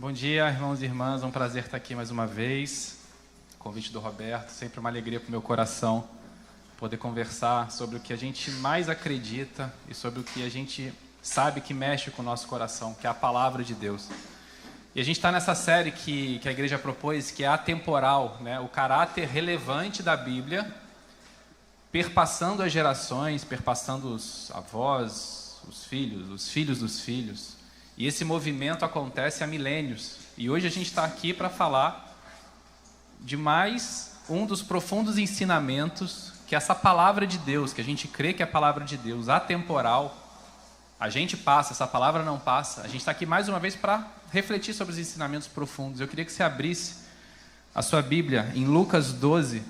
Bom dia, irmãos e irmãs, é um prazer estar aqui mais uma vez. Convite do Roberto, sempre uma alegria para o meu coração poder conversar sobre o que a gente mais acredita e sobre o que a gente sabe que mexe com o nosso coração, que é a palavra de Deus. E a gente está nessa série que a igreja propôs, que é atemporal, né? O caráter relevante da Bíblia, perpassando as gerações, perpassando os avós, os filhos dos filhos. E esse movimento acontece há milênios. E hoje a gente está aqui para falar de mais um dos profundos ensinamentos que essa palavra de Deus, que a gente crê que é a palavra de Deus, atemporal, a gente passa, essa palavra não passa. A gente está aqui mais uma vez para refletir sobre os ensinamentos profundos. Eu queria que você abrisse a sua Bíblia em Lucas 12.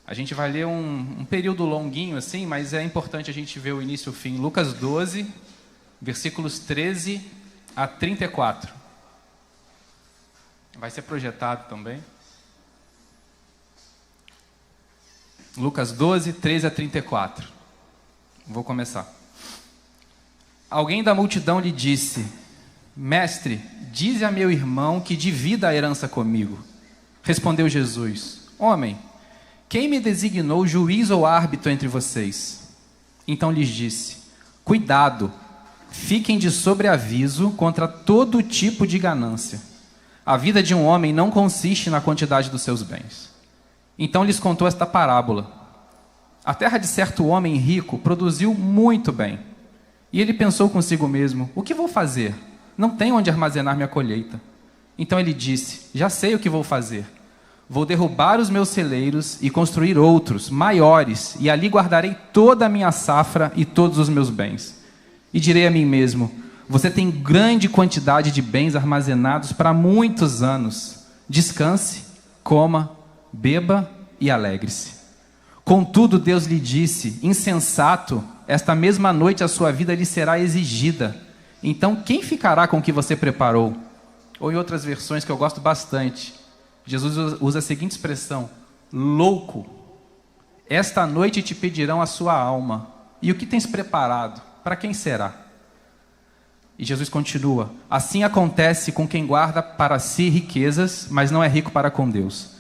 A gente vai ler um período longuinho assim, mas é importante a gente ver o início e o fim. Lucas 12, versículos 13 a 34. Vai ser projetado também. Lucas 12, 13 a 34. Vou começar. Alguém da multidão lhe disse: Mestre, dize a meu irmão que divida a herança comigo. Respondeu Jesus: Homem, quem me designou juiz ou árbitro entre vocês? Então lhes disse: Cuidado, fiquem de sobreaviso contra todo tipo de ganância. A vida de um homem não consiste na quantidade dos seus bens. Então lhes contou esta parábola. A terra de certo homem rico produziu muito bem. E ele pensou consigo mesmo: o que vou fazer? Não tenho onde armazenar minha colheita. Então ele disse: já sei o que vou fazer. Vou derrubar os meus celeiros e construir outros, maiores, e ali guardarei toda a minha safra e todos os meus bens. E direi a mim mesmo: você tem grande quantidade de bens armazenados para muitos anos. Descanse, coma, beba e alegre-se. Contudo, Deus lhe disse: insensato, esta mesma noite a sua vida lhe será exigida. Então, quem ficará com o que você preparou? Ou em outras versões que eu gosto bastante, Jesus usa a seguinte expressão: louco, esta noite te pedirão a sua alma. E o que tens preparado? Para quem será? E Jesus continua: assim acontece com quem guarda para si riquezas, mas não é rico para com Deus.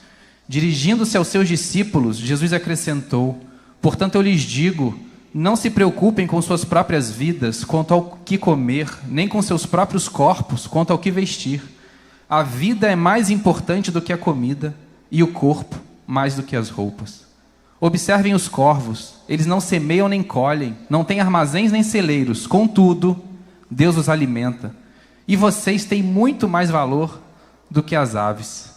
Dirigindo-se aos seus discípulos, Jesus acrescentou: portanto eu lhes digo, não se preocupem com suas próprias vidas quanto ao que comer, nem com seus próprios corpos quanto ao que vestir. A vida é mais importante do que a comida, e o corpo mais do que as roupas. Observem os corvos, eles não semeiam nem colhem, não têm armazéns nem celeiros, contudo, Deus os alimenta. E vocês têm muito mais valor do que as aves.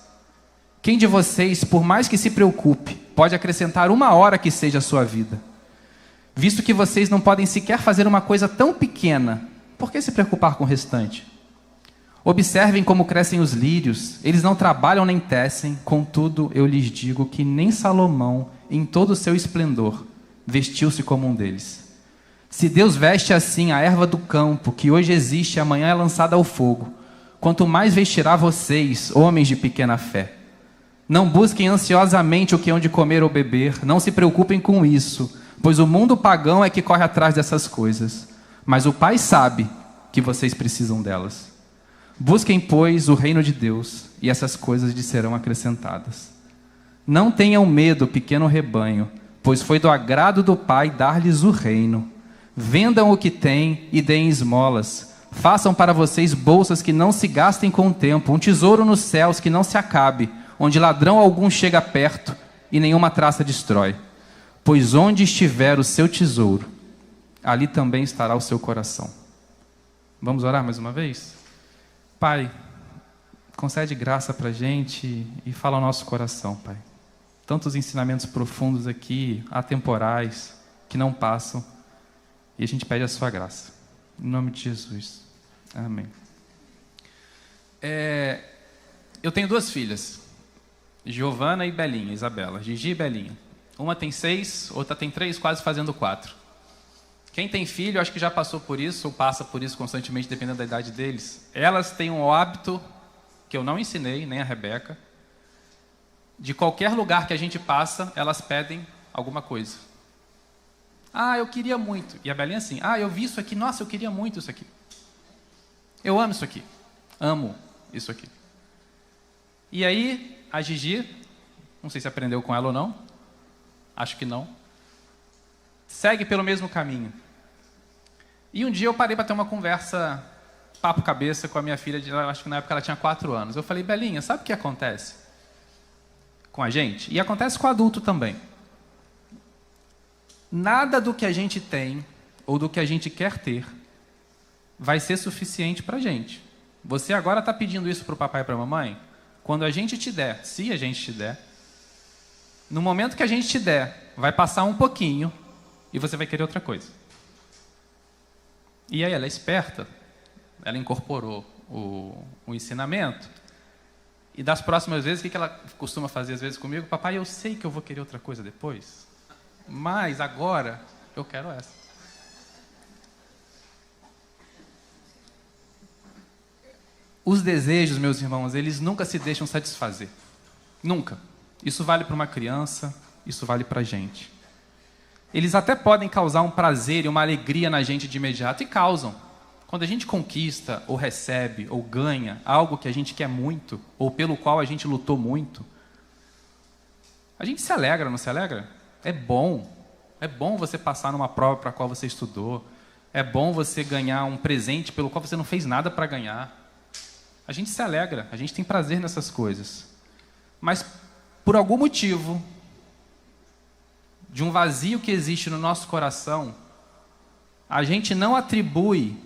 Quem de vocês, por mais que se preocupe, pode acrescentar uma hora que seja a sua vida? Visto que vocês não podem sequer fazer uma coisa tão pequena, por que se preocupar com o restante? Observem como crescem os lírios, eles não trabalham nem tecem, contudo eu lhes digo que nem Salomão, em todo o seu esplendor, vestiu-se como um deles. Se Deus veste assim a erva do campo, que hoje existe e amanhã é lançada ao fogo, quanto mais vestirá vocês, homens de pequena fé. Não busquem ansiosamente o que hão de comer ou beber, não se preocupem com isso, pois o mundo pagão é que corre atrás dessas coisas. Mas o Pai sabe que vocês precisam delas. Busquem, pois, o reino de Deus, e essas coisas lhes serão acrescentadas. Não tenham medo, pequeno rebanho, pois foi do agrado do Pai dar-lhes o reino. Vendam o que têm e deem esmolas. Façam para vocês bolsas que não se gastem com o tempo, um tesouro nos céus que não se acabe, onde ladrão algum chega perto e nenhuma traça destrói. Pois onde estiver o seu tesouro, ali também estará o seu coração. Vamos orar mais uma vez? Pai, concede graça para a gente e fala ao nosso coração, Pai. Tantos ensinamentos profundos aqui, atemporais, que não passam, e a gente pede a sua graça. Em nome de Jesus. Amém. Eu tenho duas filhas, Giovana e Belinha, Isabela, Gigi e Belinha. Uma tem 6, outra tem 3, quase fazendo 4. Quem tem filho, acho que já passou por isso, ou passa por isso constantemente, dependendo da idade deles. Elas têm um hábito, que eu não ensinei, nem a Rebeca, de qualquer lugar que a gente passa, elas pedem alguma coisa. Ah, eu queria muito. E a Belinha assim: ah, eu vi isso aqui, nossa, eu queria muito isso aqui. Eu amo isso aqui. Amo. isso aqui. E aí, a Gigi, não sei se aprendeu com ela ou não, acho que não, segue pelo mesmo caminho. E um dia eu parei para ter uma conversa, papo cabeça, com a minha filha, acho que na época ela tinha 4 anos. Eu falei, Belinha, sabe o que acontece com a gente? E acontece com o adulto também. Nada do que a gente tem, ou do que a gente quer ter, vai ser suficiente para a gente. Você agora está pedindo isso para o papai e para a mamãe? Quando a gente te der, se a gente te der, no momento que a gente te der, vai passar um pouquinho e você vai querer outra coisa. E aí ela é esperta, ela incorporou o ensinamento, e das próximas vezes, o que ela costuma fazer às vezes comigo? Papai, eu sei que eu vou querer outra coisa depois, mas agora eu quero essa. Os desejos, meus irmãos, eles nunca se deixam satisfazer. Nunca. Isso vale para uma criança, isso vale para a gente. Eles até podem causar um prazer e uma alegria na gente de imediato, e causam. Quando a gente conquista, ou recebe, ou ganha algo que a gente quer muito, ou pelo qual a gente lutou muito, a gente se alegra, não se alegra? É bom. É bom você passar numa prova para a qual você estudou. É bom você ganhar um presente pelo qual você não fez nada para ganhar. A gente se alegra, a gente tem prazer nessas coisas. Mas, por algum motivo, de um vazio que existe no nosso coração, a gente não atribui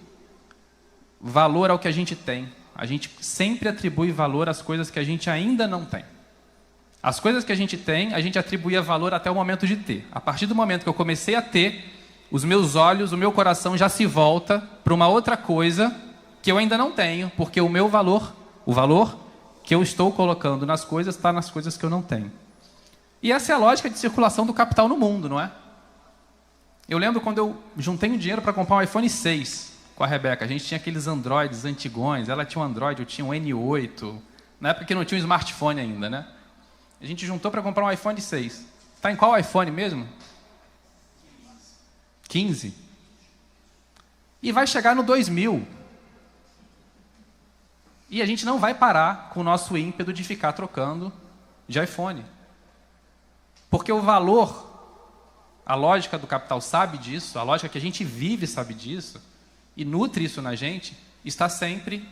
valor ao que a gente tem. A gente sempre atribui valor às coisas que a gente ainda não tem. As coisas que a gente tem, a gente atribuía valor até o momento de ter. A partir do momento que eu comecei a ter, os meus olhos, o meu coração já se volta para uma outra coisa que eu ainda não tenho, porque o meu valor, o valor que eu estou colocando nas coisas, está nas coisas que eu não tenho. E essa é a lógica de circulação do capital no mundo, não é? Eu lembro quando eu juntei um dinheiro para comprar um iPhone 6 com a Rebeca. A gente tinha aqueles Androids antigões, ela tinha um Android, eu tinha um N8, na época que não tinha um smartphone ainda, né? A gente juntou para comprar um iPhone 6. Está em qual iPhone mesmo? 15. E vai chegar no 2000. E a gente não vai parar com o nosso ímpeto de ficar trocando de iPhone. Porque o valor, a lógica do capital sabe disso, a lógica que a gente vive sabe disso, e nutre isso na gente, está sempre,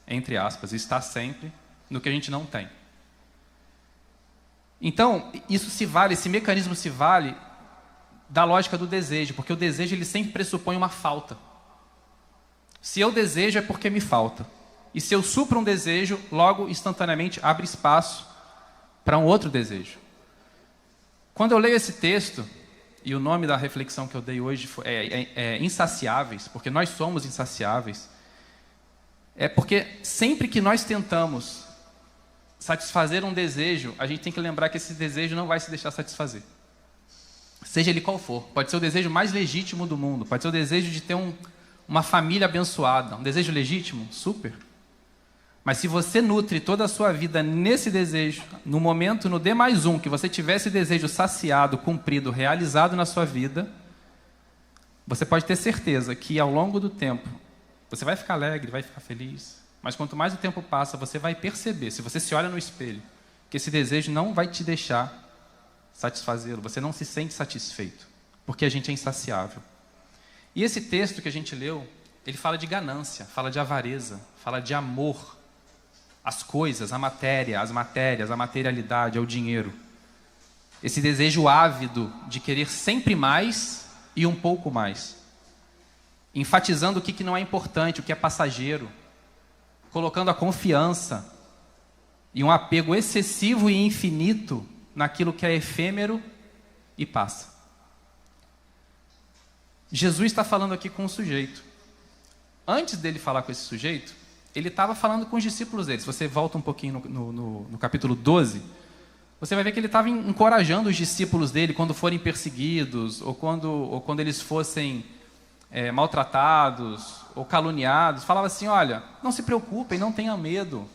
entre aspas, está sempre no que a gente não tem. Então, isso se vale, esse mecanismo se vale da lógica do desejo, porque o desejo ele sempre pressupõe uma falta. Se eu desejo é porque me falta. E se eu supro um desejo, logo, instantaneamente, abre espaço para um outro desejo. Quando eu leio esse texto, e o nome da reflexão que eu dei hoje é insaciáveis, porque nós somos insaciáveis, é porque sempre que nós tentamos satisfazer um desejo, a gente tem que lembrar que esse desejo não vai se deixar satisfazer. Seja ele qual for. Pode ser o desejo mais legítimo do mundo, pode ser o desejo de ter uma família abençoada. Um desejo legítimo? Super. Mas se você nutre toda a sua vida nesse desejo, no momento, no D+1, que você tiver esse desejo saciado, cumprido, realizado na sua vida, você pode ter certeza que ao longo do tempo, você vai ficar alegre, vai ficar feliz, mas quanto mais o tempo passa, você vai perceber, se você se olha no espelho, que esse desejo não vai te deixar satisfazê-lo, você não se sente satisfeito, porque a gente é insaciável. E esse texto que a gente leu, ele fala de ganância, fala de avareza, fala de amor, as coisas, a matéria, as matérias, a materialidade, ao dinheiro. Esse desejo ávido de querer sempre mais e um pouco mais. Enfatizando o que não é importante, o que é passageiro. Colocando a confiança e um apego excessivo e infinito naquilo que é efêmero e passa. Jesus está falando aqui com um sujeito. Antes dele falar com esse sujeito, ele estava falando com os discípulos dele. Se você volta um pouquinho no capítulo 12, você vai ver que ele estava encorajando os discípulos dele quando forem perseguidos, ou quando eles fossem maltratados, ou caluniados. Falava assim, olha, não se preocupem, não tenham medo.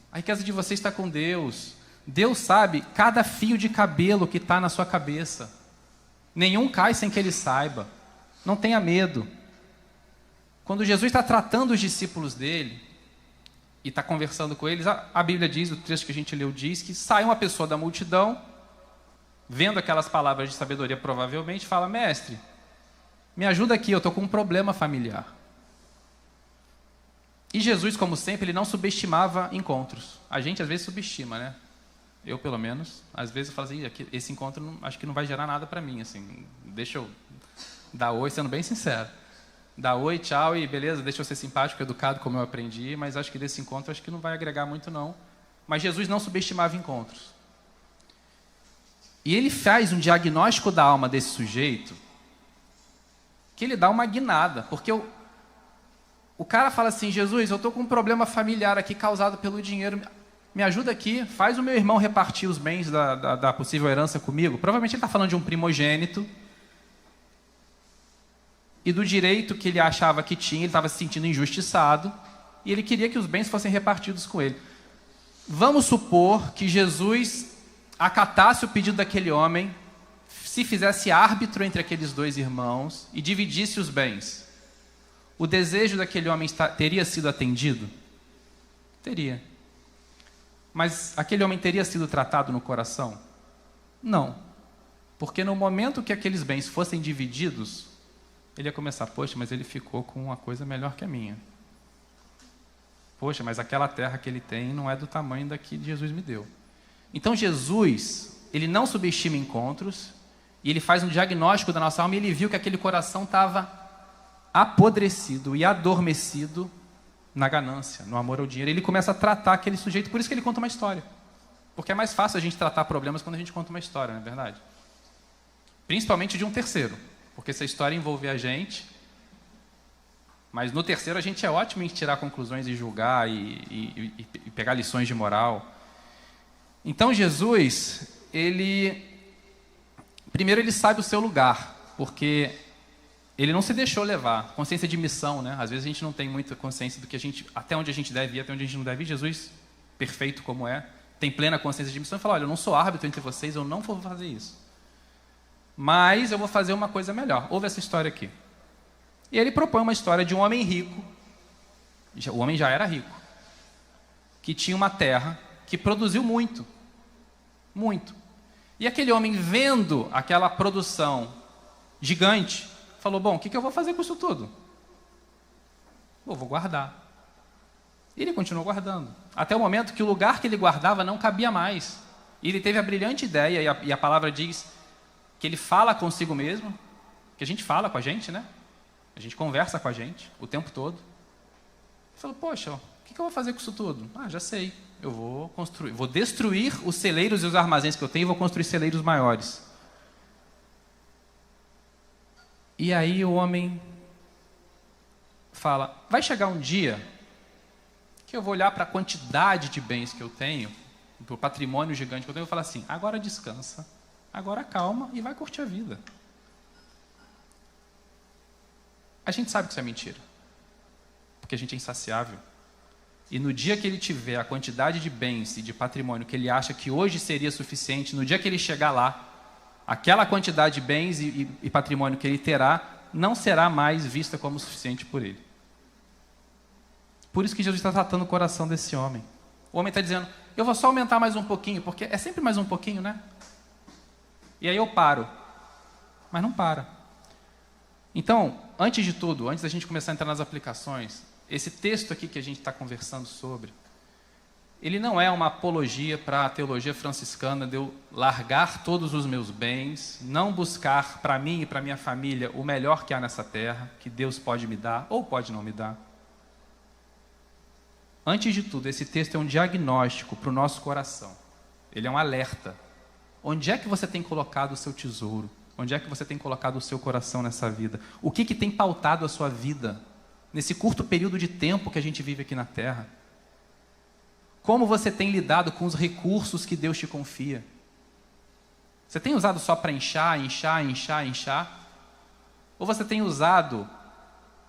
A riqueza de vocês está com Deus. Deus sabe cada fio de cabelo que está na sua cabeça. Nenhum cai sem que ele saiba. Não tenha medo. Quando Jesus está tratando os discípulos dele, e está conversando com eles, a Bíblia diz, o texto que a gente leu diz, que sai uma pessoa da multidão, vendo aquelas palavras de sabedoria, provavelmente, fala: mestre, me ajuda aqui, eu estou com um problema familiar. E Jesus, como sempre, ele não subestimava encontros. A gente às vezes subestima, né? Eu, pelo menos, às vezes eu falo assim: esse encontro acho que não vai gerar nada para mim, assim, deixa eu dar oi, sendo bem sincero. Dá oi, tchau e beleza, deixa eu ser simpático, educado, como eu aprendi, mas acho que desse encontro acho que não vai agregar muito, não. Mas Jesus não subestimava encontros. E ele faz um diagnóstico da alma desse sujeito que ele dá uma guinada, porque o cara fala assim: Jesus, eu estou com um problema familiar aqui causado pelo dinheiro, me ajuda aqui, faz o meu irmão repartir os bens da possível herança comigo. Provavelmente ele está falando de um primogênito, e do direito que ele achava que tinha, ele estava se sentindo injustiçado, e ele queria que os bens fossem repartidos com ele. Vamos supor que Jesus acatasse o pedido daquele homem, se fizesse árbitro entre aqueles dois irmãos e dividisse os bens. O desejo daquele homem teria sido atendido? Teria. Mas aquele homem teria sido tratado no coração? Não. Porque no momento que aqueles bens fossem divididos, ele ia começar: poxa, mas ele ficou com uma coisa melhor que a minha. Poxa, mas aquela terra que ele tem não é do tamanho da que Jesus me deu. Então Jesus, ele não subestima encontros, e ele faz um diagnóstico da nossa alma, e ele viu que aquele coração estava apodrecido e adormecido na ganância, no amor ao dinheiro. Ele começa a tratar aquele sujeito, por isso que ele conta uma história. Porque é mais fácil a gente tratar problemas quando a gente conta uma história, não é verdade? Principalmente de um terceiro. Porque essa história envolve a gente, mas no terceiro a gente é ótimo em tirar conclusões e julgar e pegar lições de moral. Então Jesus, primeiro ele sabe o seu lugar, porque ele não se deixou levar. Consciência de missão, né? Às vezes a gente não tem muita consciência do que até onde a gente deve ir, até onde a gente não deve ir. Jesus, perfeito como é, tem plena consciência de missão e fala: olha, eu não sou árbitro entre vocês, eu não vou fazer isso. Mas eu vou fazer uma coisa melhor. Ouve essa história aqui. E ele propõe uma história de um homem rico, o homem já era rico, que tinha uma terra que produziu muito, muito. E aquele homem, vendo aquela produção gigante, falou: bom, o que eu vou fazer com isso tudo? Vou guardar. E ele continuou guardando, até o momento que o lugar que ele guardava não cabia mais. E ele teve a brilhante ideia, e a palavra diz que ele fala consigo mesmo, que a gente fala com a gente, né? A gente conversa com a gente o tempo todo. Ele falou: poxa, o que eu vou fazer com isso tudo? Já sei, eu vou construir, vou destruir os celeiros e os armazéns que eu tenho e vou construir celeiros maiores. E aí o homem fala: vai chegar um dia que eu vou olhar para a quantidade de bens que eu tenho, para o patrimônio gigante que eu tenho, e vou falar assim: agora descansa, agora calma e vai curtir a vida. A gente sabe que isso é mentira, porque a gente é insaciável. E no dia que ele tiver a quantidade de bens e de patrimônio que ele acha que hoje seria suficiente, no dia que ele chegar lá, aquela quantidade de bens e patrimônio que ele terá não será mais vista como suficiente por ele. Por isso que Jesus está tratando o coração desse homem. O homem está dizendo: eu vou só aumentar mais um pouquinho, porque é sempre mais um pouquinho, né? E aí eu paro. Mas não para. Então, antes de tudo, antes da gente começar a entrar nas aplicações, esse texto aqui que a gente está conversando sobre, ele não é uma apologia para a teologia franciscana de eu largar todos os meus bens, não buscar para mim e para minha família o melhor que há nessa terra, que Deus pode me dar ou pode não me dar. Antes de tudo, esse texto é um diagnóstico para o nosso coração. Ele é um alerta. Onde é que você tem colocado o seu tesouro? Onde é que você tem colocado o seu coração nessa vida? O que tem pautado a sua vida nesse curto período de tempo que a gente vive aqui na Terra? Como você tem lidado com os recursos que Deus te confia? Você tem usado só para inchar? Ou você tem usado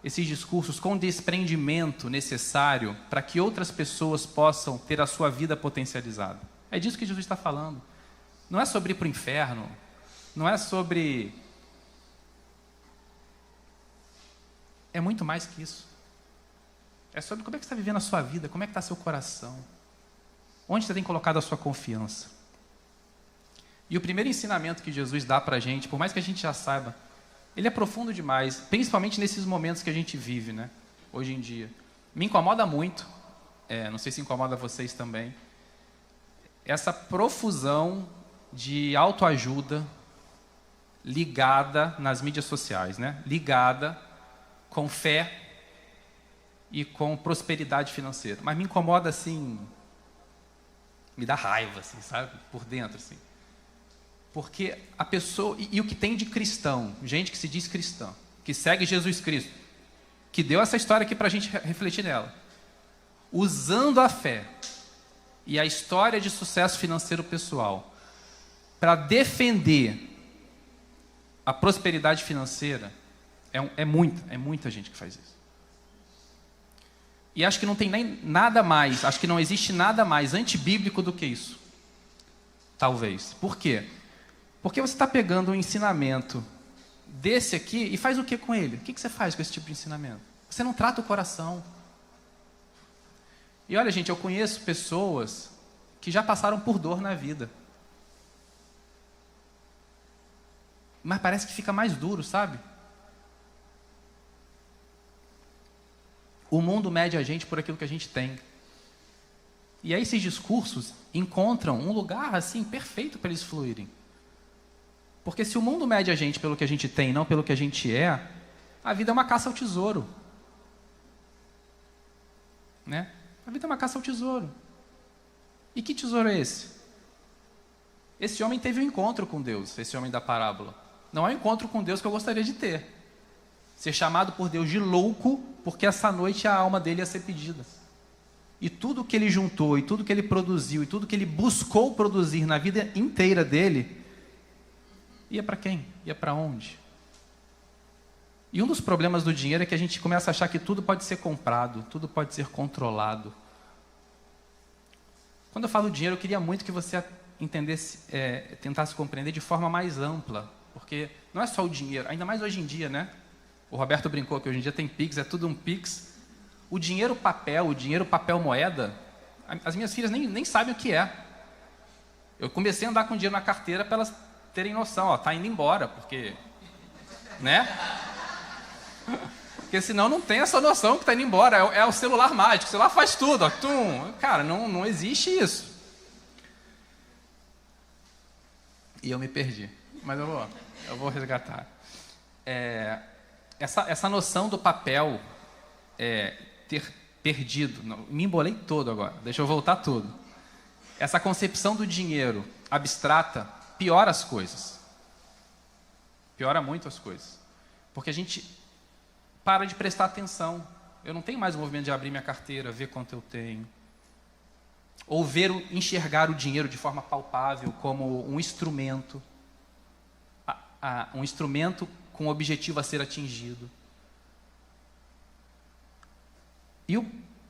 esses discursos com desprendimento necessário para que outras pessoas possam ter a sua vida potencializada? É disso que Jesus está falando. Não é sobre ir para o inferno. Não é sobre... É muito mais que isso. É sobre como é que você está vivendo a sua vida, como é que está seu coração. Onde você tem colocado a sua confiança. E o primeiro ensinamento que Jesus dá para a gente, por mais que a gente já saiba, ele é profundo demais, principalmente nesses momentos que a gente vive, né? Hoje em dia. Me incomoda muito, não sei se incomoda vocês também, essa profusão de autoajuda ligada nas mídias sociais, né? Ligada com fé e com prosperidade financeira. Mas me incomoda assim, me dá raiva, assim, sabe? Por dentro, assim. Porque a pessoa, e o que tem de cristão, gente que se diz cristã, que segue Jesus Cristo, que deu essa história aqui para a gente refletir nela, usando a fé e a história de sucesso financeiro pessoal para defender a prosperidade financeira, é muita gente que faz isso. E acho que não tem nem nada mais, acho que não existe nada mais antibíblico do que isso. Talvez. Por quê? Porque você está pegando um ensinamento desse aqui e faz o que com ele? O que você faz com esse tipo de ensinamento? Você não trata o coração. E olha, gente, eu conheço pessoas que já passaram por dor na vida. Mas parece que fica mais duro, sabe? O mundo mede a gente por aquilo que a gente tem. E aí esses discursos encontram um lugar assim perfeito para eles fluírem. Porque se o mundo mede a gente pelo que a gente tem, não pelo que a gente é, a vida é uma caça ao tesouro. Né? A vida é uma caça ao tesouro. E que tesouro é esse? Esse homem teve um encontro com Deus, esse homem da parábola. Não é um encontro com Deus que eu gostaria de ter. Ser chamado por Deus de louco, porque essa noite a alma dele ia ser pedida. E tudo que ele juntou, e tudo que ele produziu, e tudo que ele buscou produzir na vida inteira dele, ia para quem? Ia para onde? E um dos problemas do dinheiro é que a gente começa a achar que tudo pode ser comprado, tudo pode ser controlado. Quando eu falo dinheiro, eu queria muito que você entendesse, tentasse compreender de forma mais ampla, porque não é só o dinheiro, ainda mais hoje em dia, né? O Roberto brincou que hoje em dia tem Pix, é tudo um Pix. O dinheiro papel moeda, as minhas filhas nem sabem o que é. Eu comecei a andar com dinheiro na carteira para elas terem noção, tá indo embora, porque, né? Porque senão não tem essa noção que está indo embora, é o celular mágico, o celular faz tudo, ó, tum. Cara, não existe isso. E eu me perdi, mas eu vou resgatar. Essa noção do papel ter perdido, me embolei todo agora, deixa eu voltar tudo. Essa concepção do dinheiro abstrata piora as coisas. Piora muito as coisas. Porque a gente para de prestar atenção. Eu não tenho mais o movimento de abrir minha carteira, ver quanto eu tenho. Ou enxergar o dinheiro de forma palpável como um instrumento. Um instrumento com um objetivo a ser atingido.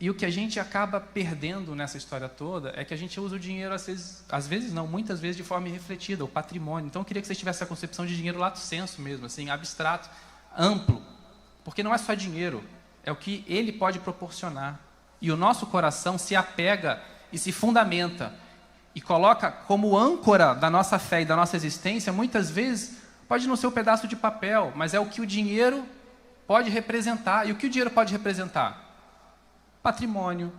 E o que a gente acaba perdendo nessa história toda é que a gente usa o dinheiro, muitas vezes de forma irrefletida, o patrimônio. Então eu queria que vocês tivessem a concepção de dinheiro lato sensu mesmo, assim, abstrato, amplo. Porque não é só dinheiro, é o que ele pode proporcionar. E o nosso coração se apega e se fundamenta e coloca como âncora da nossa fé e da nossa existência, muitas vezes, pode não ser um pedaço de papel, mas é o que o dinheiro pode representar. E o que o dinheiro pode representar? Patrimônio,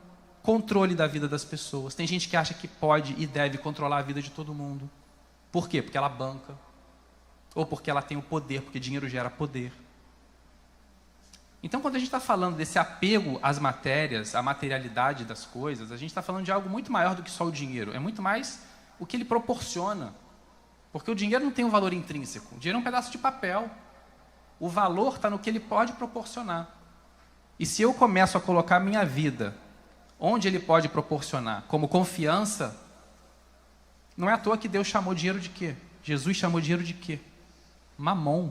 controle da vida das pessoas. Tem gente que acha que pode e deve controlar a vida de todo mundo. Por quê? Porque ela banca. Ou porque ela tem o poder, porque dinheiro gera poder. Então, quando a gente está falando desse apego às matérias, à materialidade das coisas, a gente está falando de algo muito maior do que só o dinheiro. É muito mais o que ele proporciona. Porque o dinheiro não tem um valor intrínseco. O dinheiro é um pedaço de papel. O valor está no que ele pode proporcionar. E se eu começo a colocar a minha vida onde ele pode proporcionar, como confiança, não é à toa que Deus chamou dinheiro de quê? Jesus chamou dinheiro de quê? Mamon.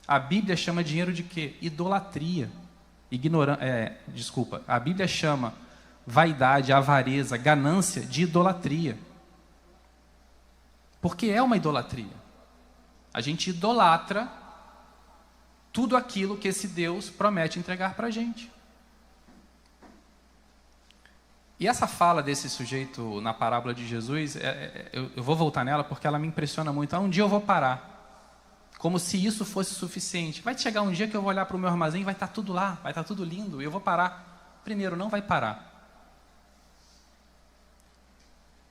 A Bíblia chama dinheiro de quê? Idolatria. A Bíblia chama vaidade, avareza, ganância de idolatria. Porque é uma idolatria. A gente idolatra tudo aquilo que esse Deus promete entregar para a gente. E essa fala desse sujeito na parábola de Jesus, eu vou voltar nela porque ela me impressiona muito. Um dia eu vou parar. Como se isso fosse suficiente. Vai chegar um dia que eu vou olhar para o meu armazém e vai estar tudo lá, vai estar tudo lindo, e eu vou parar. Primeiro, não vai parar.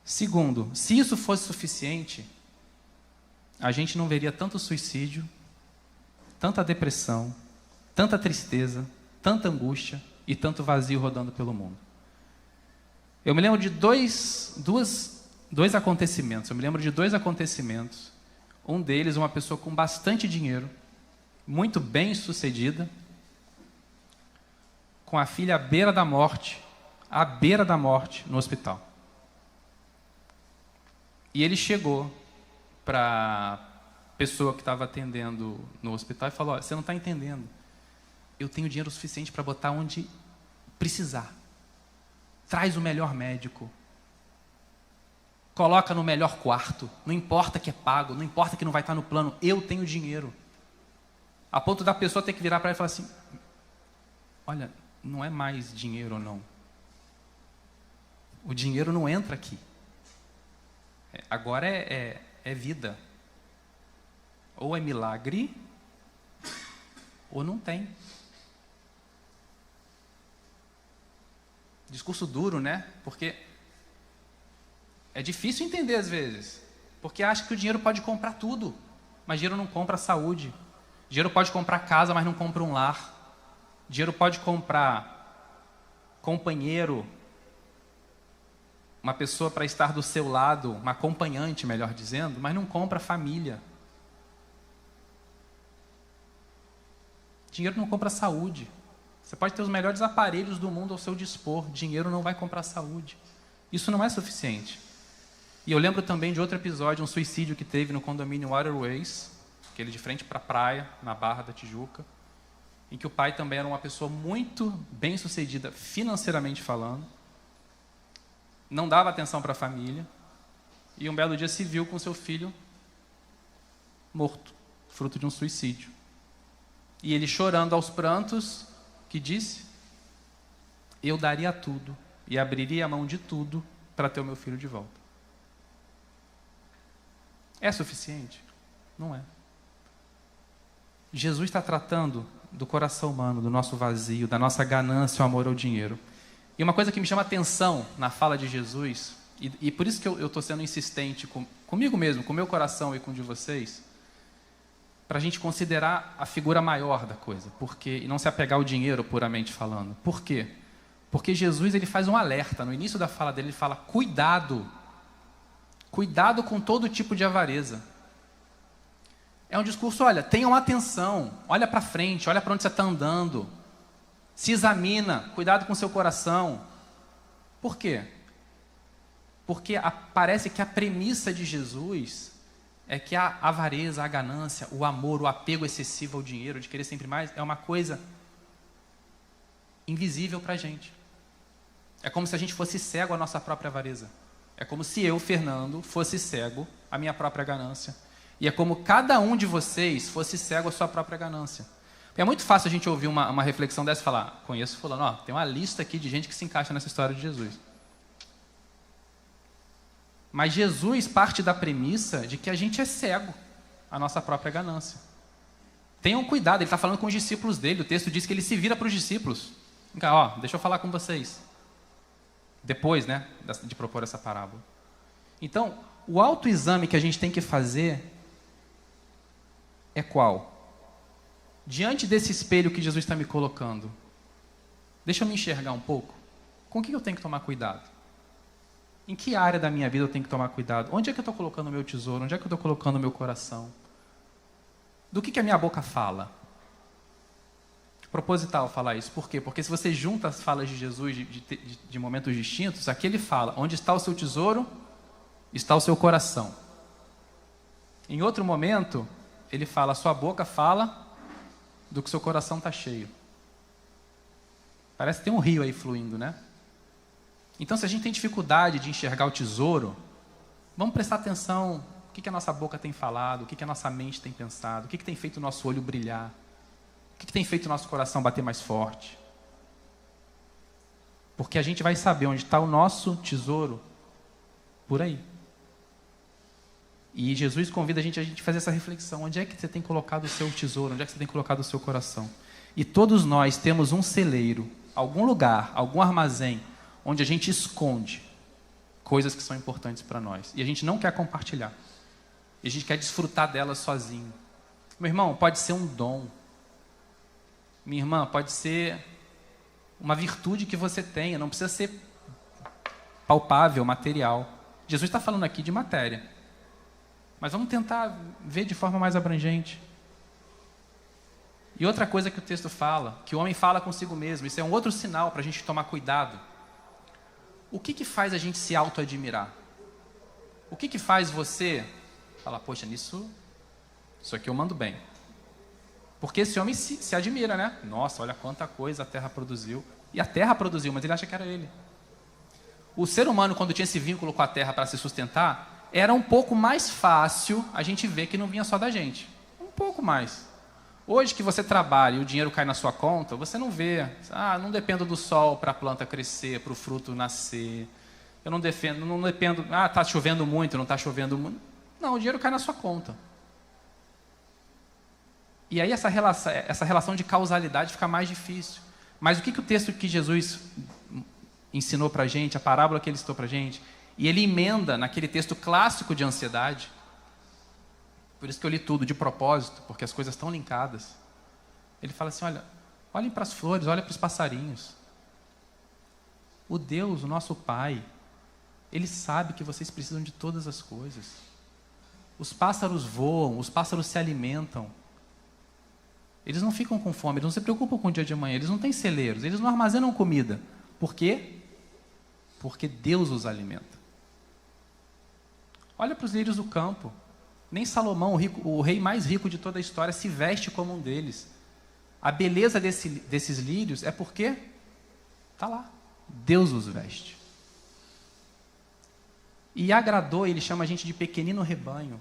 Segundo, se isso fosse suficiente, a gente não veria tanto suicídio, tanta depressão, tanta tristeza, tanta angústia e tanto vazio rodando pelo mundo. Eu me lembro de dois acontecimentos. Eu me lembro de dois acontecimentos. Um deles, uma pessoa com bastante dinheiro, muito bem sucedida, com a filha à beira da morte no hospital. E ele chegou para a pessoa que estava atendendo no hospital e falou: você não está entendendo, eu tenho dinheiro suficiente para botar onde precisar. Traz o melhor médico, coloca no melhor quarto, não importa que é pago, não importa que não vai estar no plano, eu tenho dinheiro. A ponto da pessoa ter que virar para ele e falar assim: olha, não é mais dinheiro ou não. O dinheiro não entra aqui. Agora é vida. Ou é milagre, ou não tem. Discurso duro, né? Porque é difícil entender às vezes. Porque acha que o dinheiro pode comprar tudo. Mas dinheiro não compra saúde. Dinheiro pode comprar casa, mas não compra um lar. Dinheiro pode comprar companheiro, uma pessoa para estar do seu lado, uma acompanhante, melhor dizendo, mas não compra família. Dinheiro não compra saúde. Você pode ter os melhores aparelhos do mundo ao seu dispor, dinheiro não vai comprar saúde. Isso não é suficiente. E eu lembro também de outro episódio, um suicídio que teve no condomínio Waterways, aquele de frente para a praia, na Barra da Tijuca, em que o pai também era uma pessoa muito bem sucedida, financeiramente falando, não dava atenção para a família, e um belo dia se viu com seu filho morto, fruto de um suicídio. E ele chorando aos prantos, que disse: eu daria tudo e abriria a mão de tudo para ter o meu filho de volta. É suficiente? Não é. Jesus está tratando do coração humano, do nosso vazio, da nossa ganância, o amor ao dinheiro. E uma coisa que me chama a atenção na fala de Jesus, e por isso que eu estou sendo insistente comigo mesmo, com o meu coração e com o de vocês, para a gente considerar a figura maior da coisa, e não se apegar ao dinheiro puramente falando. Por quê? Porque Jesus ele faz um alerta. No início da fala dele, ele fala: cuidado com todo tipo de avareza. É um discurso: olha, tenham atenção, olha para frente, olha para onde você está andando, se examina, cuidado com o seu coração. Por quê? Porque parece que a premissa de Jesus é que a avareza, a ganância, o amor, o apego excessivo ao dinheiro, de querer sempre mais, é uma coisa invisível para a gente. É como se a gente fosse cego à nossa própria avareza. É como se eu, Fernando, fosse cego à minha própria ganância. E é como cada um de vocês fosse cego à sua própria ganância. É muito fácil a gente ouvir uma reflexão dessa e falar: conheço fulano, tem uma lista aqui de gente que se encaixa nessa história de Jesus. Mas Jesus parte da premissa de que a gente é cego à nossa própria ganância. Tenham cuidado, ele está falando com os discípulos dele, o texto diz que ele se vira para os discípulos. Deixa eu falar com vocês. Depois, de propor essa parábola. Então, o autoexame que a gente tem que fazer é qual? Diante desse espelho que Jesus está me colocando, deixa eu me enxergar um pouco. Com o que eu tenho que tomar cuidado? Em que área da minha vida eu tenho que tomar cuidado? Onde é que eu estou colocando o meu tesouro? Onde é que eu estou colocando o meu coração? Do que a minha boca fala? Proposital falar isso. Por quê? Porque se você junta as falas de Jesus de momentos distintos, aqui ele fala: onde está o seu tesouro, está o seu coração. Em outro momento, ele fala: a sua boca fala do que o seu coração está cheio. Parece que tem um rio aí fluindo, né? Então, se a gente tem dificuldade de enxergar o tesouro, vamos prestar atenção o que a nossa boca tem falado, o que a nossa mente tem pensado, o que tem feito o nosso olho brilhar, o que tem feito o nosso coração bater mais forte. Porque a gente vai saber onde está o nosso tesouro por aí. E Jesus convida a gente a fazer essa reflexão. Onde é que você tem colocado o seu tesouro? Onde é que você tem colocado o seu coração? E todos nós temos um celeiro, algum lugar, algum armazém, onde a gente esconde coisas que são importantes para nós. E a gente não quer compartilhar. E a gente quer desfrutar delas sozinho. Meu irmão, pode ser um dom. Minha irmã, pode ser uma virtude que você tenha. Não precisa ser palpável, material. Jesus está falando aqui de matéria. Mas vamos tentar ver de forma mais abrangente. E outra coisa que o texto fala, que o homem fala consigo mesmo, isso é um outro sinal para a gente tomar cuidado. O que faz a gente se auto-admirar? O que faz você falar, poxa, isso aqui eu mando bem? Porque esse homem se admira, né? Nossa, olha quanta coisa a terra produziu. E a terra produziu, mas ele acha que era ele. O ser humano, quando tinha esse vínculo com a terra para se sustentar, era um pouco mais fácil a gente ver que não vinha só da gente. Um pouco mais. Hoje que você trabalha e o dinheiro cai na sua conta, você não vê. Não dependo do sol para a planta crescer, para o fruto nascer. Eu não dependo. Está chovendo muito, não está chovendo muito. Não, o dinheiro cai na sua conta. E aí essa relação de causalidade fica mais difícil. Mas o que o texto que Jesus ensinou para a gente, a parábola que ele citou para a gente, e ele emenda naquele texto clássico de ansiedade. Por isso que eu li tudo de propósito, porque as coisas estão linkadas. Ele fala assim, olhem para as flores, olhem para os passarinhos. O Deus, o nosso Pai, Ele sabe que vocês precisam de todas as coisas. Os pássaros voam, os pássaros se alimentam. Eles não ficam com fome, eles não se preocupam com o dia de amanhã, eles não têm celeiros, eles não armazenam comida. Por quê? Porque Deus os alimenta. Olha para os lírios do campo. Nem Salomão, o rei mais rico de toda a história, se veste como um deles. A beleza desses lírios é porque está lá. Deus os veste. E agradou, ele chama a gente de pequenino rebanho.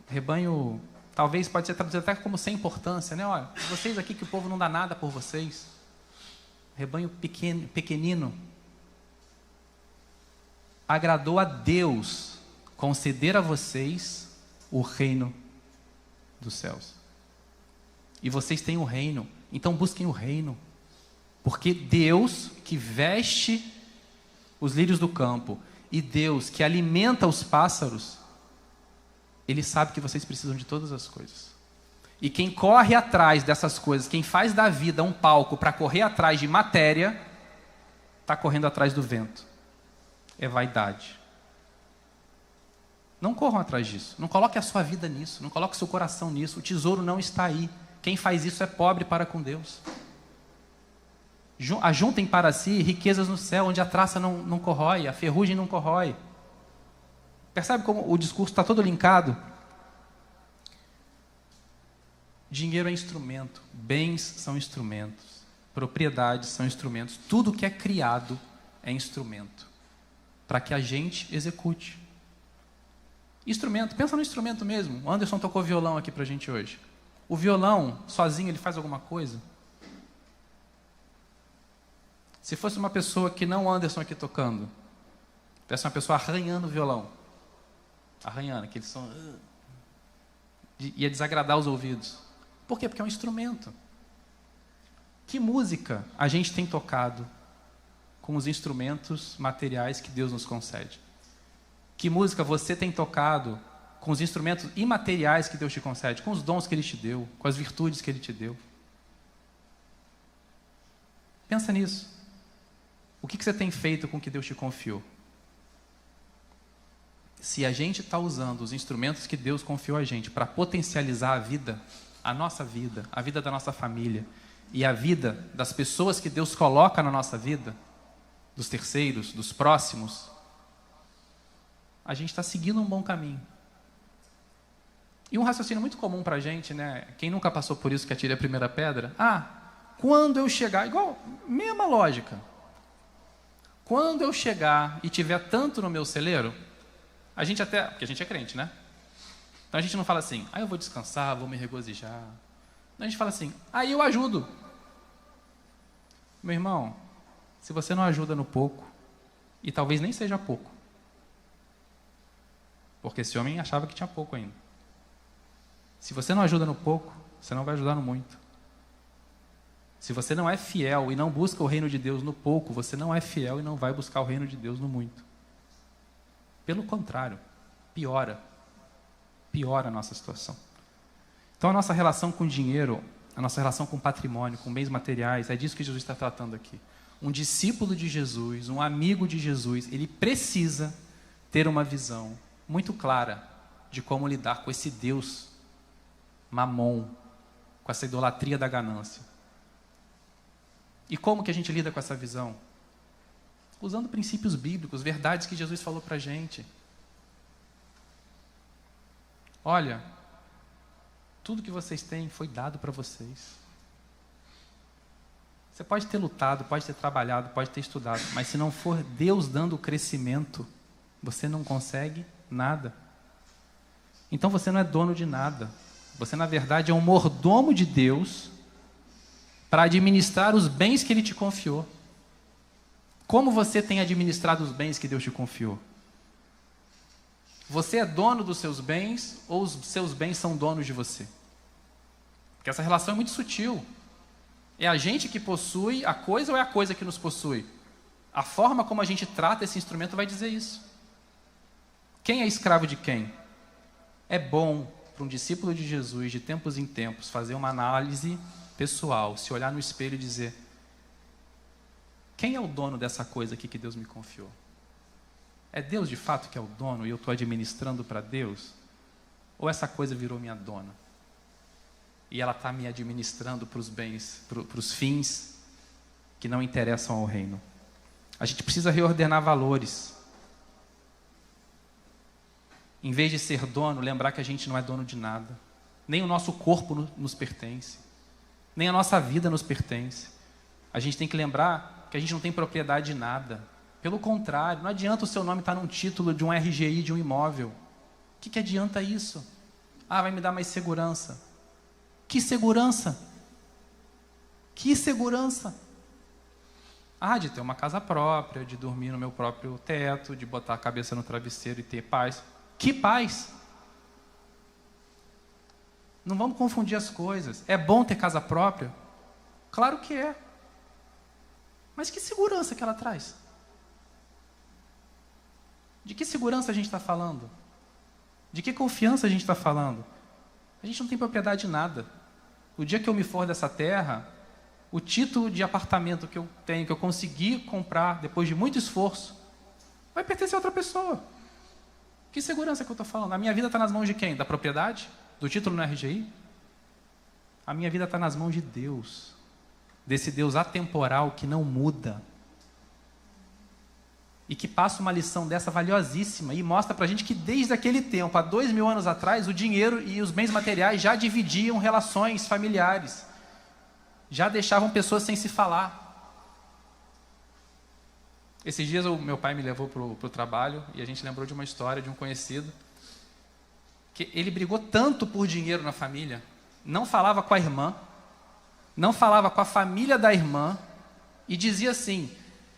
Rebanho, talvez pode ser traduzido até como sem importância, né? Olha, vocês aqui que o povo não dá nada por vocês. Rebanho pequenino. Agradou a Deus conceder a vocês o reino dos céus. E vocês têm o reino, então busquem o reino. Porque Deus que veste os lírios do campo e Deus que alimenta os pássaros, Ele sabe que vocês precisam de todas as coisas. E quem corre atrás dessas coisas, quem faz da vida um palco para correr atrás de matéria, está correndo atrás do vento. É vaidade. Não corram atrás disso. Não coloque a sua vida nisso. Não coloque o seu coração nisso. O tesouro não está aí. Quem faz isso é pobre para com Deus. Ajuntem para si riquezas no céu, onde a traça não corrói, a ferrugem não corrói. Percebe como o discurso está todo linkado? Dinheiro é instrumento, bens são instrumentos, propriedades são instrumentos. Tudo que é criado é instrumento para que a gente execute. Instrumento, pensa no instrumento mesmo. O Anderson tocou violão aqui para a gente hoje. O violão, sozinho, ele faz alguma coisa? Se fosse uma pessoa que não o Anderson aqui tocando, tivesse uma pessoa arranhando o violão, arranhando, aquele som, ia desagradar os ouvidos. Por quê? Porque é um instrumento. Que música a gente tem tocado com os instrumentos materiais que Deus nos concede? Que música você tem tocado com os instrumentos imateriais que Deus te concede, com os dons que Ele te deu, com as virtudes que Ele te deu? Pensa nisso. O que você tem feito com o que Deus te confiou? Se a gente está usando os instrumentos que Deus confiou a gente para potencializar a vida, a nossa vida, a vida da nossa família e a vida das pessoas que Deus coloca na nossa vida, dos terceiros, dos próximos, a gente está seguindo um bom caminho. E um raciocínio muito comum para a gente, né? Quem nunca passou por isso que atire a primeira pedra? Quando eu chegar, igual, mesma lógica. Quando eu chegar e tiver tanto no meu celeiro, a gente até, porque a gente é crente, né? Então a gente não fala assim, eu vou descansar, vou me regozijar. Não, a gente fala assim, eu ajudo. Meu irmão, Se você não ajuda no pouco, e talvez nem seja pouco, porque esse homem achava que tinha pouco ainda. Se você não ajuda no pouco, você não vai ajudar no muito. Se você não é fiel e não busca o reino de Deus no pouco, você não é fiel e não vai buscar o reino de Deus no muito. Pelo contrário, piora a nossa situação. Então a nossa relação com o dinheiro, a nossa relação com o patrimônio, com bens materiais, é disso que Jesus está tratando aqui. Um discípulo de Jesus, um amigo de Jesus, ele precisa ter uma visão muito clara de como lidar com esse Deus mamon, com essa idolatria da ganância. E como que a gente lida com essa visão? Usando princípios bíblicos, verdades que Jesus falou para a gente. Olha, tudo que vocês têm foi dado para vocês. Você pode ter lutado, pode ter trabalhado, pode ter estudado, mas se não for Deus dando o crescimento, você não consegue nada. Então você não é dono de nada. Você, na verdade, é um mordomo de Deus para administrar os bens que Ele te confiou. Como você tem administrado os bens que Deus te confiou? Você é dono dos seus bens ou os seus bens são donos de você? Porque essa relação é muito sutil. É a gente que possui a coisa ou é a coisa que nos possui? A forma como a gente trata esse instrumento vai dizer isso. Quem é escravo de quem? É bom para um discípulo de Jesus, de tempos em tempos, fazer uma análise pessoal, se olhar no espelho e dizer: quem é o dono dessa coisa aqui que Deus me confiou? É Deus de fato que é o dono e eu estou administrando para Deus? Ou essa coisa virou minha dona? E ela está me administrando para os bens, para os fins que não interessam ao reino. A gente precisa reordenar valores. Em vez de ser dono, lembrar que a gente não é dono de nada. Nem o nosso corpo nos pertence. Nem a nossa vida nos pertence. A gente tem que lembrar que a gente não tem propriedade de nada. Pelo contrário, não adianta o seu nome estar num título de um RGI de um imóvel. O que adianta isso? Ah, vai me dar mais segurança. Que segurança? Que segurança? Ah, de ter uma casa própria, de dormir no meu próprio teto, de botar a cabeça no travesseiro e ter paz. Que paz? Não vamos confundir as coisas. É bom ter casa própria? Claro que é. Mas que segurança que ela traz? De que segurança a gente está falando? De que confiança a gente está falando? A gente não tem propriedade de nada. O dia que eu me for dessa terra, o título de apartamento que eu tenho, que eu consegui comprar depois de muito esforço, vai pertencer a outra pessoa. Que segurança que eu estou falando? A minha vida está nas mãos de quem? Da propriedade? Do título no RGI? A minha vida está nas mãos de Deus. Desse Deus atemporal que não muda. E que passa uma lição dessa valiosíssima e mostra para a gente que desde aquele tempo, há 2000 anos atrás, o dinheiro e os bens materiais já dividiam relações familiares. Já deixavam pessoas sem se falar. Esses dias o meu pai me levou para o trabalho e a gente lembrou de uma história de um conhecido que ele brigou tanto por dinheiro na família, não falava com a irmã, não falava com a família da irmã e dizia assim: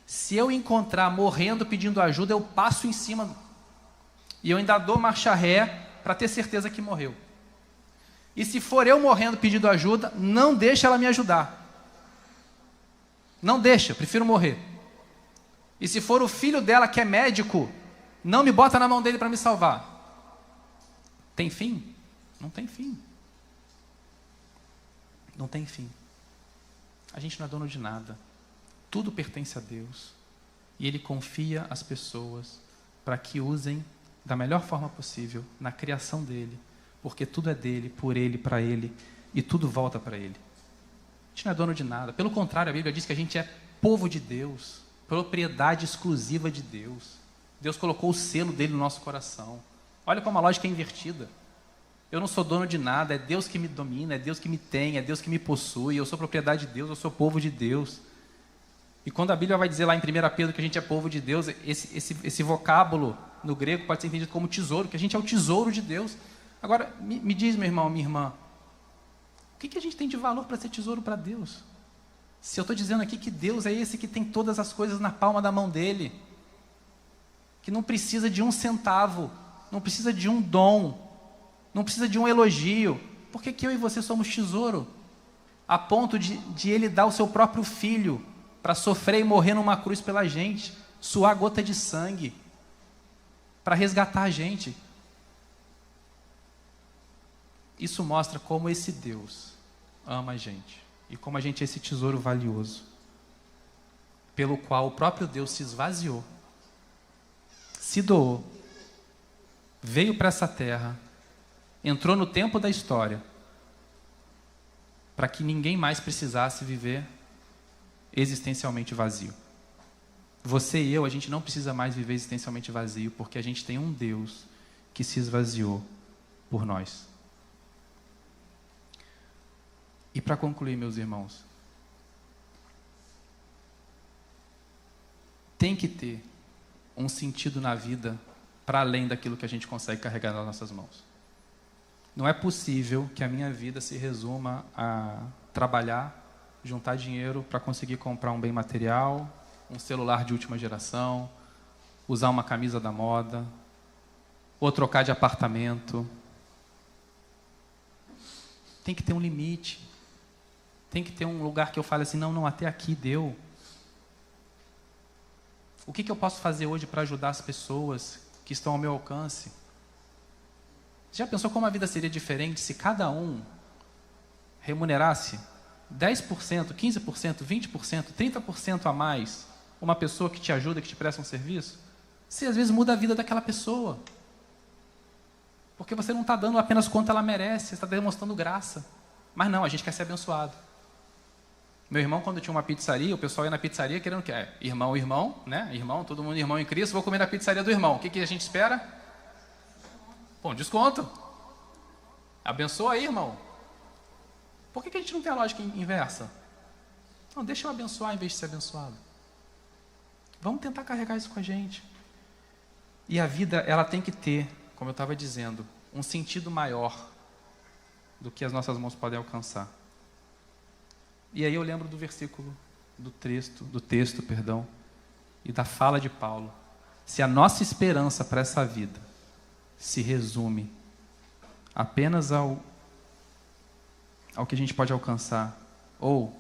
se eu encontrar morrendo pedindo ajuda, eu passo em cima e eu ainda dou marcha ré para ter certeza que morreu. E se for eu morrendo pedindo ajuda, não deixa ela me ajudar. Não deixa, prefiro morrer. E se for o filho dela que é médico, não me bota na mão dele para me salvar. Tem fim? Não tem fim. Não tem fim. A gente não é dono de nada. Tudo pertence a Deus. E Ele confia as pessoas para que usem da melhor forma possível na criação dEle. Porque tudo é dEle, por Ele, para Ele. E tudo volta para Ele. A gente não é dono de nada. Pelo contrário, a Bíblia diz que a gente é povo de Deus. Propriedade exclusiva de Deus. Deus colocou o selo dEle no nosso coração. Olha como a lógica é invertida. Eu não sou dono de nada, é Deus que me domina, é Deus que me tem, é Deus que me possui, eu sou propriedade de Deus, eu sou povo de Deus. E quando a Bíblia vai dizer lá em 1 Pedro que a gente é povo de Deus, esse vocábulo no grego pode ser entendido como tesouro, que a gente é o tesouro de Deus. Agora, me diz, meu irmão, minha irmã, o que a gente tem de valor para ser tesouro para Deus? Se eu estou dizendo aqui que Deus é esse que tem todas as coisas na palma da mão dele, que não precisa de um centavo, não precisa de um dom, não precisa de um elogio, por que eu e você somos tesouro? A ponto de ele dar o seu próprio filho para sofrer e morrer numa cruz pela gente, suar gota de sangue, para resgatar a gente. Isso mostra como esse Deus ama a gente e como a gente é esse tesouro valioso, pelo qual o próprio Deus se esvaziou, se doou, veio para essa terra, entrou no tempo da história, para que ninguém mais precisasse viver existencialmente vazio. Você e eu, a gente não precisa mais viver existencialmente vazio, porque a gente tem um Deus que se esvaziou por nós. E para concluir, meus irmãos, tem que ter um sentido na vida para além daquilo que a gente consegue carregar nas nossas mãos. Não é possível que a minha vida se resuma a trabalhar, juntar dinheiro para conseguir comprar um bem material, um celular de última geração, usar uma camisa da moda, ou trocar de apartamento. Tem que ter um limite. Tem que ter um lugar que eu fale assim, não, até aqui deu. O que eu posso fazer hoje para ajudar as pessoas que estão ao meu alcance? Já pensou como a vida seria diferente se cada um remunerasse 10%, 15%, 20%, 30% a mais uma pessoa que te ajuda, que te presta um serviço? Você às vezes muda a vida daquela pessoa. Porque você não está dando apenas quanto ela merece, você está demonstrando graça. Mas não, a gente quer ser abençoado. Meu irmão, quando tinha uma pizzaria, o pessoal ia na pizzaria querendo o quê? Irmão, né? Irmão, todo mundo irmão em Cristo, vou comer na pizzaria do irmão. O que a gente espera? Bom, desconto. Abençoa aí, irmão. Por que a gente não tem a lógica inversa? Não, deixa eu abençoar em vez de ser abençoado. Vamos tentar carregar isso com a gente. E a vida, ela tem que ter, como eu estava dizendo, um sentido maior do que as nossas mãos podem alcançar. E aí eu lembro do versículo, do texto, e da fala de Paulo. Se a nossa esperança para essa vida se resume apenas ao que a gente pode alcançar, ou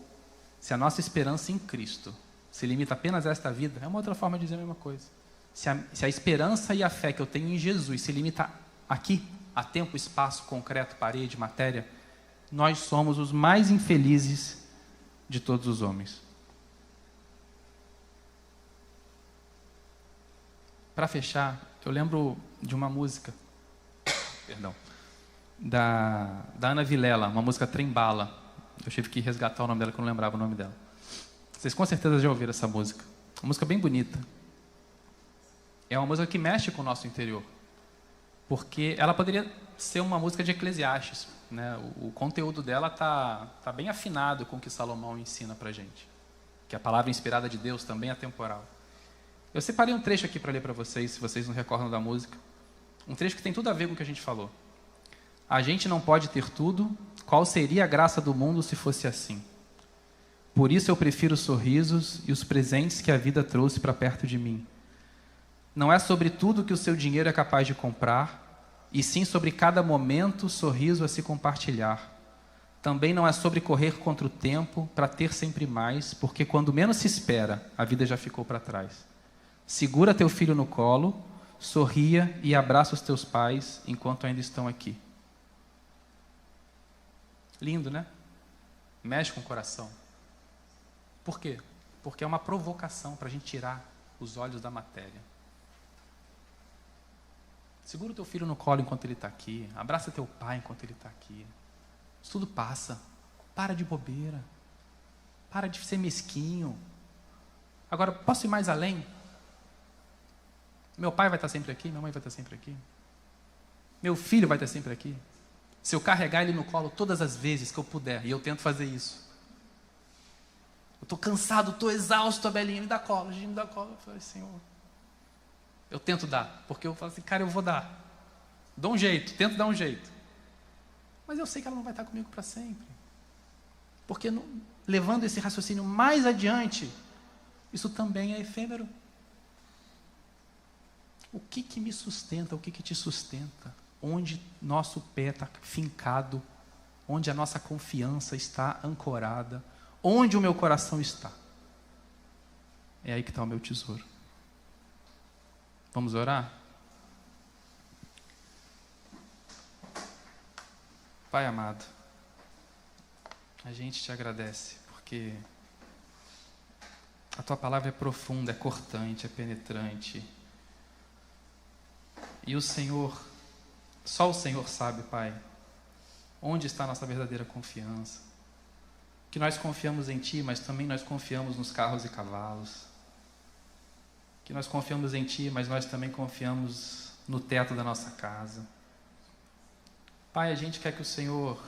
se a nossa esperança em Cristo se limita apenas a esta vida, é uma outra forma de dizer a mesma coisa. Se a esperança e a fé que eu tenho em Jesus se limita aqui, a tempo, espaço, concreto, parede, matéria, nós somos os mais infelizes de todos os homens. Para fechar, eu lembro de uma música, da Ana Vilela, uma música Trem-Bala. Eu tive que resgatar o nome dela, que eu não lembrava o nome dela. Vocês com certeza já ouviram essa música. Uma música bem bonita. É uma música que mexe com o nosso interior. Porque ela poderia ser uma música de Eclesiastes, né? O conteúdo dela está bem afinado com o que Salomão ensina para a gente. Que a palavra inspirada de Deus também é temporal. Eu separei um trecho aqui para ler para vocês, se vocês não recordam da música. Um trecho que tem tudo a ver com o que a gente falou. A gente não pode ter tudo. Qual seria a graça do mundo se fosse assim? Por isso eu prefiro os sorrisos e os presentes que a vida trouxe para perto de mim. Não é sobre tudo que o seu dinheiro é capaz de comprar, e sim sobre cada momento, sorriso a se compartilhar. Também não é sobre correr contra o tempo para ter sempre mais, porque quando menos se espera, a vida já ficou para trás. Segura teu filho no colo, sorria e abraça os teus pais enquanto ainda estão aqui. Lindo, né? Mexe com o coração. Por quê? Porque é uma provocação para a gente tirar os olhos da matéria. Segura o teu filho no colo enquanto ele está aqui. Abraça teu pai enquanto ele está aqui. Isso tudo passa. Para de bobeira. Para de ser mesquinho. Agora, posso ir mais além? Meu pai vai estar sempre aqui, minha mãe vai estar sempre aqui. Meu filho vai estar sempre aqui. Se eu carregar ele no colo todas as vezes que eu puder, e eu tento fazer isso. Eu estou cansado, estou exausto, a Belinha me dá colo, a gente me dá colo. Eu falei, Senhor, eu tento dar, porque eu falo assim, cara, eu vou dar. Dou um jeito, tento dar um jeito. Mas eu sei que ela não vai estar comigo para sempre. Porque levando esse raciocínio mais adiante, isso também é efêmero. O que me sustenta? O que te sustenta? Onde nosso pé está fincado? Onde a nossa confiança está ancorada? Onde o meu coração está? É aí que está o meu tesouro. Vamos orar? Pai amado, a gente te agradece, porque a Tua palavra é profunda, é cortante, é penetrante. E o Senhor, só o Senhor sabe, Pai, onde está a nossa verdadeira confiança. Que nós confiamos em Ti, mas também nós confiamos nos carros e cavalos. Que nós confiamos em Ti, mas nós também confiamos no teto da nossa casa. Pai, a gente quer que o Senhor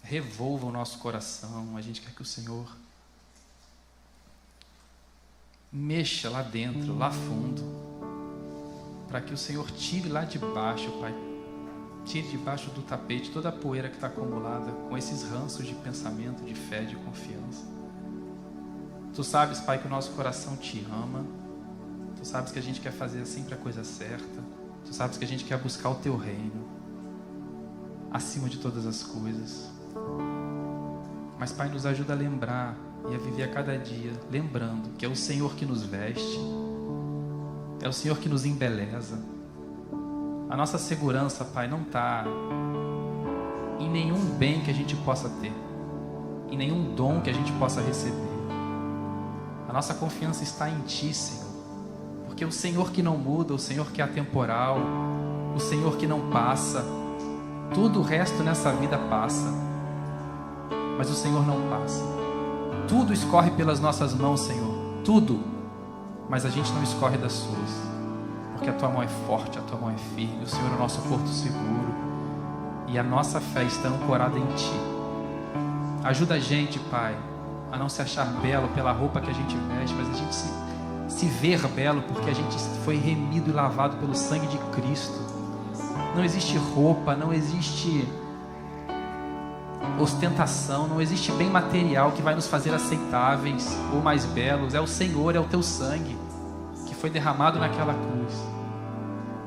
revolva o nosso coração, a gente quer que o Senhor mexa lá dentro, lá fundo, para que o Senhor tire lá de baixo, Pai, tire debaixo do tapete toda a poeira que está acumulada com esses ranços de pensamento, de fé, de confiança. Tu sabes, Pai, que o nosso coração Te ama, Tu sabes que a gente quer fazer sempre a coisa certa, Tu sabes que a gente quer buscar o Teu reino acima de todas as coisas. Mas, Pai, nos ajuda a lembrar e a viver a cada dia, lembrando que é o Senhor que nos veste, é o Senhor que nos embeleza. A nossa segurança, Pai, não está em nenhum bem que a gente possa ter, em nenhum dom que a gente possa receber. A nossa confiança está em Ti, Senhor. Porque o Senhor que não muda, o Senhor que é atemporal, o Senhor que não passa, tudo o resto nessa vida passa, mas o Senhor não passa. Tudo escorre pelas nossas mãos, Senhor, tudo, mas a gente não escorre das Suas, porque a Tua mão é forte, a Tua mão é firme, o Senhor é o nosso porto seguro, e a nossa fé está ancorada em Ti. Ajuda a gente, Pai, a não se achar belo pela roupa que a gente veste, mas a gente se ver belo porque a gente foi remido e lavado pelo sangue de Cristo. Não existe roupa, não existe ostentação, não existe bem material que vai nos fazer aceitáveis ou mais belos. É o Senhor, é o Teu sangue que foi derramado naquela cruz.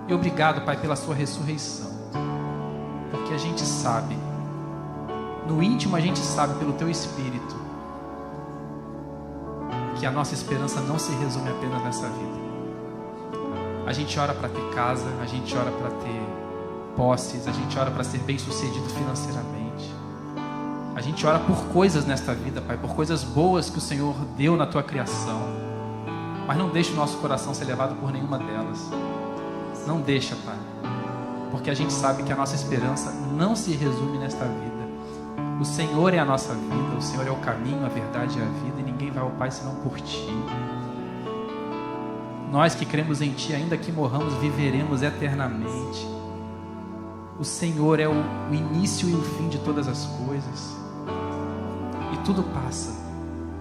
E obrigado, Pai, pela Sua ressurreição, porque a gente sabe, no íntimo a gente sabe pelo Teu Espírito, que a nossa esperança não se resume apenas nessa vida. A gente ora para ter casa, a gente ora para ter posses, a gente ora para ser bem-sucedido financeiramente. A gente ora por coisas nesta vida, Pai, por coisas boas que o Senhor deu na Tua criação. Mas não deixa o nosso coração ser levado por nenhuma delas. Não deixa, Pai, porque a gente sabe que a nossa esperança não se resume nesta vida. O Senhor é a nossa vida, o Senhor é o caminho, a verdade e a vida, e ninguém vai ao Pai senão por Ti. Nós que cremos em Ti, ainda que morramos, viveremos eternamente. O Senhor é o início e o fim de todas as coisas. E tudo passa,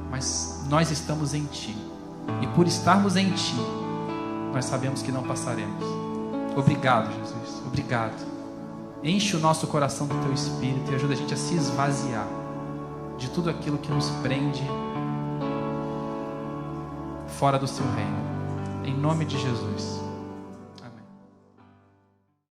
mas nós estamos em Ti. E por estarmos em Ti, nós sabemos que não passaremos. Obrigado, Jesus, obrigado. Enche o nosso coração do Teu Espírito e ajuda a gente a se esvaziar de tudo aquilo que nos prende fora do Seu reino. Em nome de Jesus.